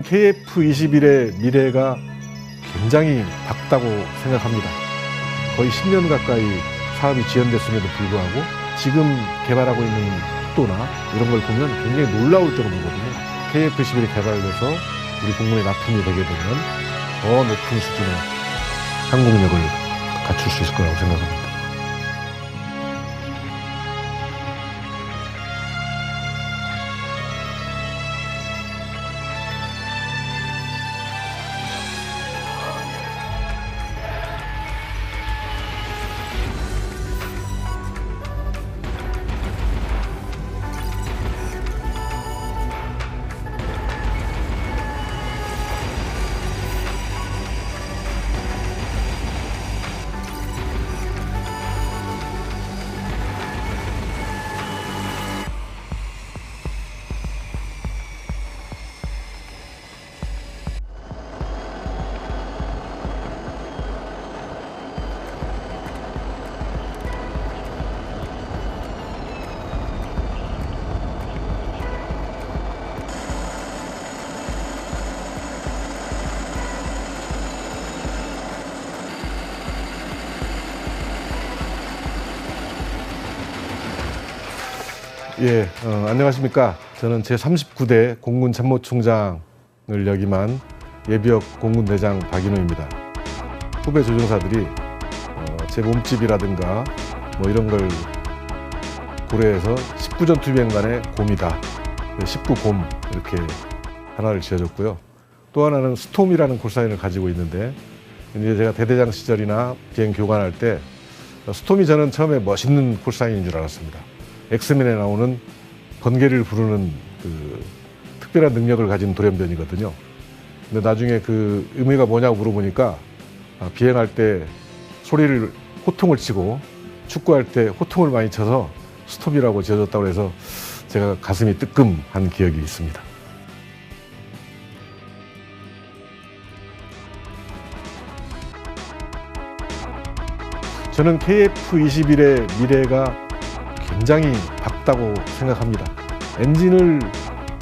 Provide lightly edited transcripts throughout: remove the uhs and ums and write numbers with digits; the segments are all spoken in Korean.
KF-21의 미래가 굉장히 밝다고 생각합니다. 거의 10년 가까이 사업이 지연됐음에도 불구하고 지금 개발하고 있는 속도나 이런 걸 보면 굉장히 놀라울 정도거든요. KF-21이 개발돼서 우리 공군에 납품이 되게 되면 더 높은 수준의 항공력을 갖출 수 있을 거라고 생각합니다. 예, 안녕하십니까. 저는 제39대 공군참모총장을 역임한 예비역 공군대장 박인호입니다. 후배 조종사들이 제 몸집이라든가 뭐 이런 걸 고려해서 19전투비행단의 곰이다. 19곰 이렇게 하나를 지어줬고요. 또 하나는 스톰이라는 콜사인을 가지고 있는데 이제 제가 대대장 시절이나 비행 교관할 때 스톰이 저는 처음에 멋있는 콜사인인 줄 알았습니다. 엑스맨에 나오는 번개를 부르는 그 특별한 능력을 가진 돌연변이거든요. 근데 나중에 그 의미가 뭐냐고 물어보니까 비행할 때 소리를 호통을 치고 축구할 때 호통을 많이 쳐서 스톱이라고 지어줬다고 해서 제가 가슴이 뜨끔한 기억이 있습니다. 저는 KF-21의 미래가 굉장히 밝다고 생각합니다. 엔진을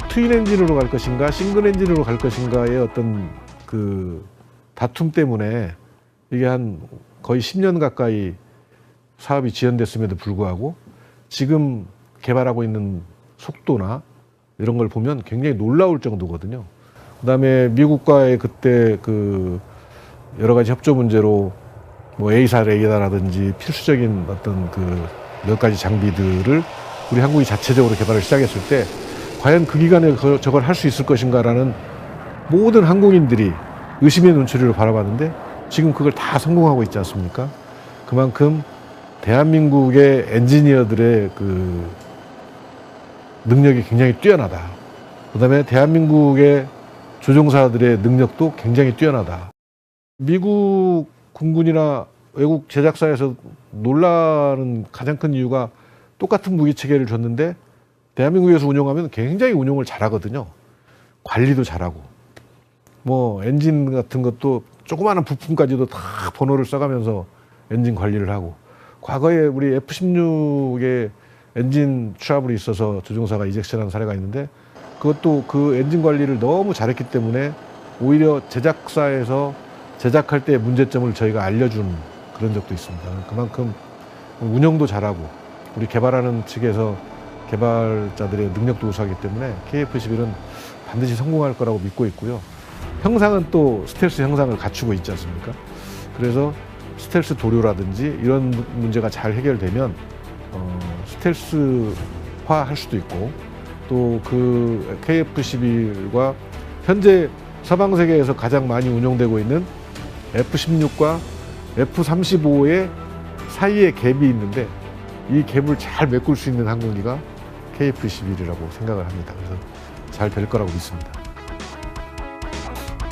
트윈 엔진으로 갈 것인가 싱글 엔진으로 갈 것인가의 어떤 그 다툼 때문에 이게 한 거의 10년 가까이 사업이 지연됐음에도 불구하고 지금 개발하고 있는 속도나 이런 걸 보면 굉장히 놀라울 정도거든요. 그다음에 미국과의 그때 그 여러 가지 협조 문제로 뭐 A사 레이더라든지 필수적인 어떤 그 몇 가지 장비들을 우리 한국이 자체적으로 개발을 시작했을 때 과연 그 기간에 저걸 할 수 있을 것인가라는 모든 항공인들이 의심의 눈초리로 바라봤는데 지금 그걸 다 성공하고 있지 않습니까? 그만큼 대한민국의 엔지니어들의 그 능력이 굉장히 뛰어나다. 그다음에 대한민국의 조종사들의 능력도 굉장히 뛰어나다. 미국 군군이나 외국 제작사에서 놀라는 가장 큰 이유가 똑같은 무기 체계를 줬는데 대한민국에서 운용하면 굉장히 운용을 잘하거든요. 관리도 잘하고 뭐 엔진 같은 것도 조그마한 부품까지도 다 번호를 써가면서 엔진 관리를 하고 과거에 우리 F-16의 엔진 트러블이 있어서 조종사가 이젝션한 사례가 있는데 그것도 그 엔진 관리를 너무 잘했기 때문에 오히려 제작사에서 제작할 때 문제점을 저희가 알려준 그런 적도 있습니다. 그만큼 운영도 잘하고 우리 개발하는 측에서 개발자들의 능력도 우수하기 때문에 KF-21은 반드시 성공할 거라고 믿고 있고요. 형상은 또 스텔스 형상을 갖추고 있지 않습니까? 그래서 스텔스 도료라든지 이런 문제가 잘 해결되면 스텔스화 할 수도 있고 또 그 KF-21과 현재 서방 세계에서 가장 많이 운용되고 있는 F-16과 F-35의 사이에 갭이 있는데 이 갭을 잘 메꿀 수 있는 항공기가 KF-21이라고 생각을 합니다. 그래서 잘 될 거라고 믿습니다.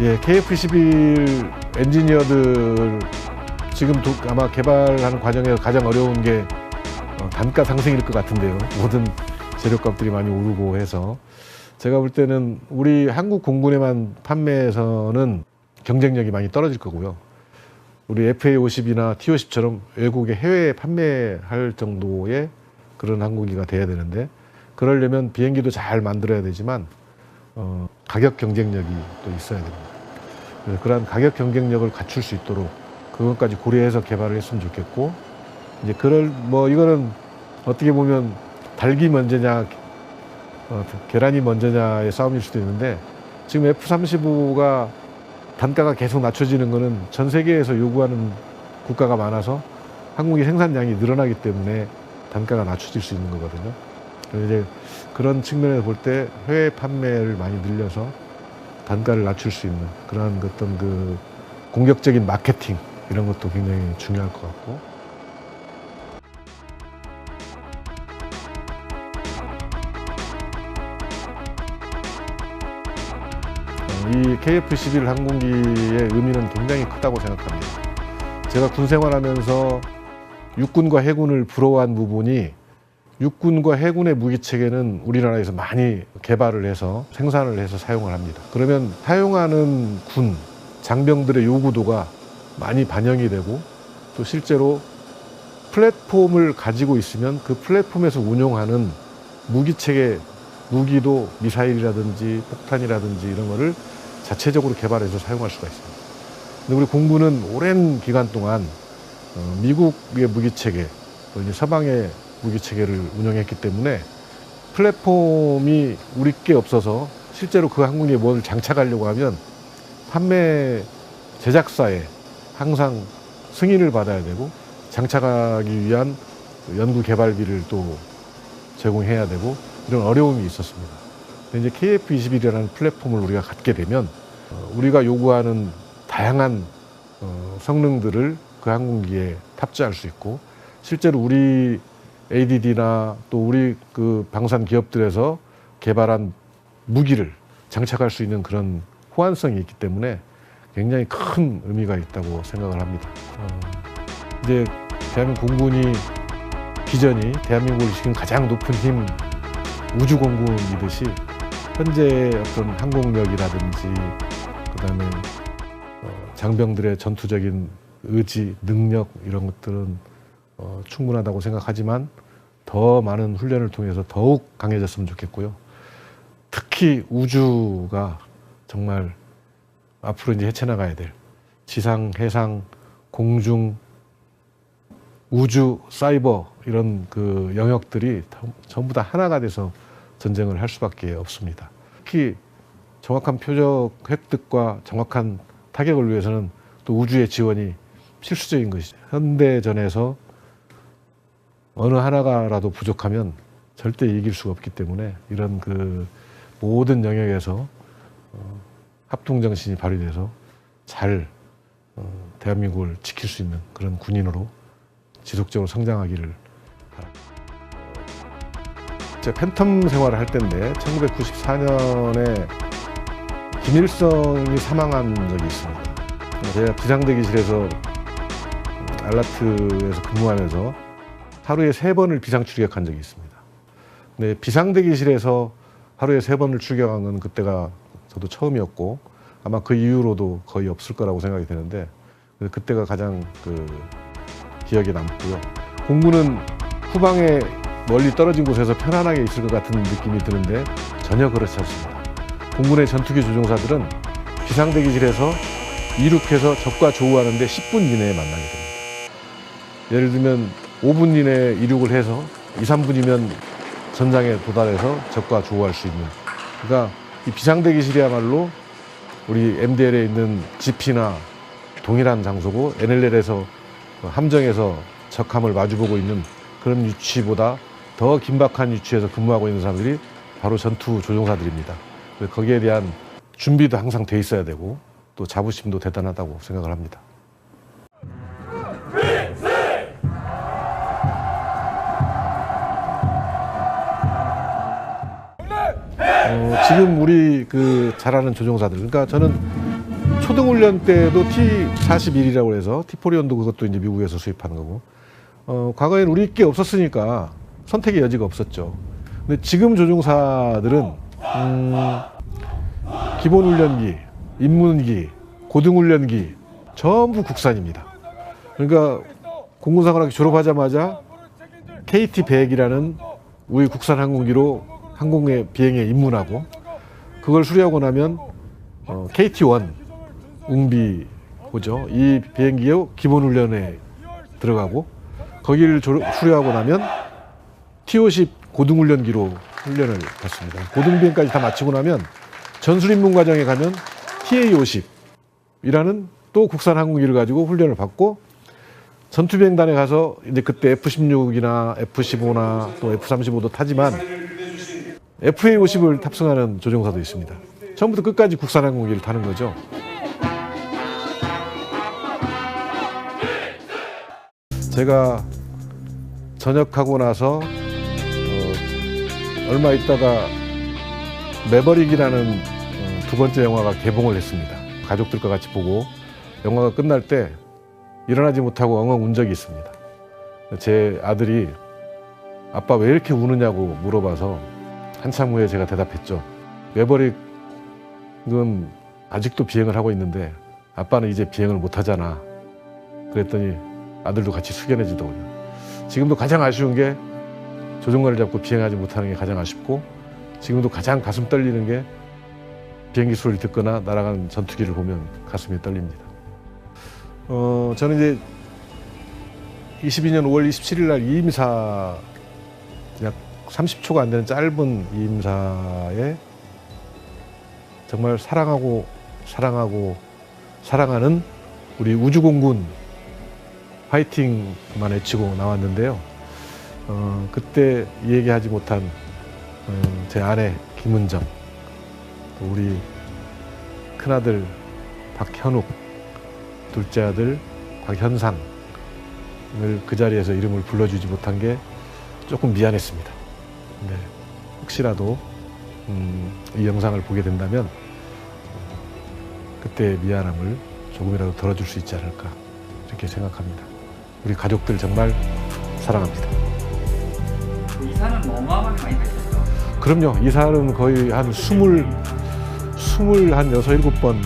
예, KF-21 엔지니어들 지금 아마 개발하는 과정에서 가장 어려운 게 단가 상승일 것 같은데요. 모든 재료값들이 많이 오르고 해서 제가 볼 때는 우리 한국 공군에만 판매해서는 경쟁력이 많이 떨어질 거고요. 우리 FA-50이나 T-50처럼 외국에 해외에 판매할 정도의 그런 항공기가 돼야 되는데 그러려면 비행기도 잘 만들어야 되지만 가격 경쟁력이 또 있어야 됩니다. 그래서 그러한 가격 경쟁력을 갖출 수 있도록 그것까지 고려해서 개발을 했으면 좋겠고, 이제 이거는 어떻게 보면 닭이 먼저냐 계란이 먼저냐의 싸움일 수도 있는데, 지금 F-35가 단가가 계속 낮춰지는 거는 전 세계에서 요구하는 국가가 많아서 한국의 생산량이 늘어나기 때문에 단가가 낮춰질 수 있는 거거든요. 그래서 이제 그런 측면에서 볼 때 해외 판매를 많이 늘려서 단가를 낮출 수 있는 그런 어떤 그 공격적인 마케팅, 이런 것도 굉장히 중요할 것 같고, 이 KF-11 항공기의 의미는 굉장히 크다고 생각합니다. 제가 군 생활하면서 육군과 해군을 부러워한 부분이, 육군과 해군의 무기체계는 우리나라에서 많이 개발을 해서 생산을 해서 사용을 합니다. 그러면 사용하는 군, 장병들의 요구도가 많이 반영이 되고, 또 실제로 플랫폼을 가지고 있으면 그 플랫폼에서 운용하는 무기체계, 무기도 미사일이라든지 폭탄이라든지 이런 거를 자체적으로 개발해서 사용할 수가 있습니다. 근데 우리 공군은 오랜 기간 동안 미국의 무기체계, 또 이제 서방의 무기체계를 운영했기 때문에 플랫폼이 우리 게 없어서 실제로 그 항공기에 뭘 장착하려고 하면 판매 제작사에 항상 승인을 받아야 되고, 장착하기 위한 연구 개발비를 또 제공해야 되고, 이런 어려움이 있었습니다. 근데 이제 KF-21이라는 플랫폼을 우리가 갖게 되면 우리가 요구하는 다양한 성능들을 그 항공기에 탑재할 수 있고, 실제로 우리 ADD나 또 우리 그 방산 기업들에서 개발한 무기를 장착할 수 있는 그런 호환성이 있기 때문에 굉장히 큰 의미가 있다고 생각을 합니다. 이제 대한민국 공군이 비전이 대한민국을 지금 가장 높은 힘 우주공군이듯이, 현재 어떤 항공력이라든지 그다음에 장병들의 전투적인 의지, 능력, 이런 것들은 충분하다고 생각하지만 더 많은 훈련을 통해서 더욱 강해졌으면 좋겠고요. 특히 우주가 정말 앞으로 이제 헤쳐나가야 될 지상, 해상, 공중, 우주, 사이버, 이런 그 영역들이 전부 다 하나가 돼서 전쟁을 할 수밖에 없습니다. 특히 정확한 표적 획득과 정확한 타격을 위해서는 또 우주의 지원이 필수적인 것이죠. 현대전에서 어느 하나가라도 부족하면 절대 이길 수가 없기 때문에, 이런 그 모든 영역에서 합동정신이 발휘돼서 잘 대한민국을 지킬 수 있는 그런 군인으로 지속적으로 성장하기를 바랍니다. 제가 팬텀 생활을 할 때인데 1994년에 김일성이 사망한 적이 있습니다. 제가 비상대기실에서 알라트에서 근무하면서 하루에 3번을 비상 출격한 적이 있습니다. 근데 비상대기실에서 하루에 3번을 출격한 건 그때가 저도 처음이었고, 아마 그 이후로도 거의 없을 거라고 생각이 되는데, 그때가 가장 기억에 남고요. 공군은 후방에 멀리 떨어진 곳에서 편안하게 있을 것 같은 느낌이 드는데 전혀 그렇지 않습니다. 공군의 전투기 조종사들은 비상대기실에서 이륙해서 적과 조우하는데 10분 이내에 만나게 됩니다. 예를 들면 5분 이내에 이륙을 해서 2, 3분이면 전장에 도달해서 적과 조우할 수 있는, 그러니까 이 비상대기실이야말로 우리 MDL에 있는 GP나 동일한 장소고, NLL에서 함정에서 적함을 마주보고 있는 그런 위치보다 더 긴박한 위치에서 근무하고 있는 사람들이 바로 전투 조종사들입니다. 거기에 대한 준비도 항상 돼 있어야 되고, 또 자부심도 대단하다고 생각을 합니다. 지금 우리 잘 아는 조종사들, 그러니까 저는 초등훈련 때도 T-41이라고 해서 T-4리온도 그것도 이제 미국에서 수입하는 거고, 과거에는 우리 게 없었으니까 선택의 여지가 없었죠. 근데 지금 조종사들은 기본훈련기, 입문기, 고등훈련기 전부 국산입니다. 그러니까 공군사관학교 졸업하자마자 KT-100이라는 우리 국산 항공기로 항공에 비행에 입문하고, 그걸 수리하고 나면 KT-1 웅비 오죠. 이 비행기의 기본 훈련에 들어가고 거기를 수리하고 나면 T-50 고등훈련기로 훈련을 받습니다. 고등비행까지 다 마치고 나면 전술입문 과정에 가면 TA-50이라는 또 국산 항공기를 가지고 훈련을 받고 전투비행단에 가서 이제 그때 F-16이나 F-15나 또 F-35도 타지만 FA-50을 탑승하는 조종사도 있습니다. 처음부터 끝까지 국산 항공기를 타는 거죠. 제가 전역하고 나서 얼마 있다가 매버릭이라는 두 번째 영화가 개봉을 했습니다. 가족들과 같이 보고 영화가 끝날 때 일어나지 못하고 엉엉 운 적이 있습니다. 제 아들이 아빠 왜 이렇게 우느냐고 물어봐서 한참 후에 제가 대답했죠. 매버릭은 아직도 비행을 하고 있는데 아빠는 이제 비행을 못 하잖아. 그랬더니 아들도 같이 숙연해지더군요. 지금도 가장 아쉬운 게 조종관을 잡고 비행하지 못하는 게 가장 아쉽고 지금도 가장 가슴 떨리는 게 비행기 소리를 듣거나 날아가는 전투기를 보면 가슴이 떨립니다. 저는 이제 22년 5월 27일 날 이임사 약 30초가 안 되는 짧은 이임사에 정말 사랑하는 우리 우주공군 화이팅만 외치고 나왔는데요. 그때 얘기하지 못한 제 아내 김은정, 또 우리 큰아들 박현욱, 둘째 아들 박현상을 그 자리에서 이름을 불러주지 못한 게 조금 미안했습니다. 근데 혹시라도 이 영상을 보게 된다면 그때의 미안함을 조금이라도 덜어줄 수 있지 않을까 이렇게 생각합니다. 우리 가족들 정말 사랑합니다. 이사는 어마어마하게 많이 가셨죠? 그럼요. 이사는 거의 한 26, 7번.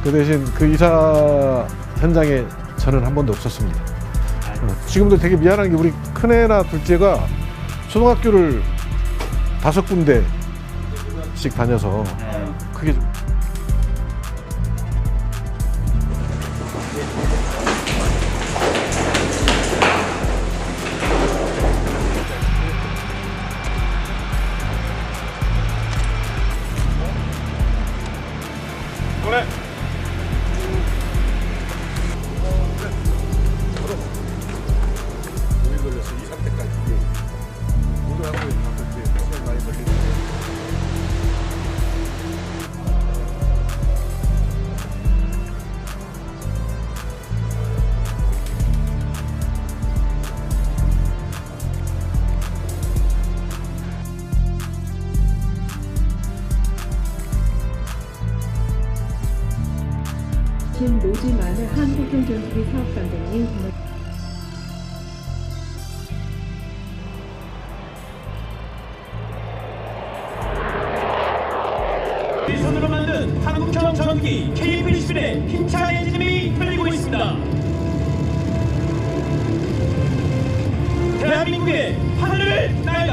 그 대신 그 이사 현장에 저는 한 번도 없었습니다. 지금도 되게 미안한 게 우리 큰애나 둘째가 초등학교를 5군데씩 다녀서 그게 노지만을 한국전투기 사업단장님 우리 손으로 만든 한국형 전투기 KF-21의 힘찬 엔진음이 들리고 있습니다. 대한민국의 하늘을 날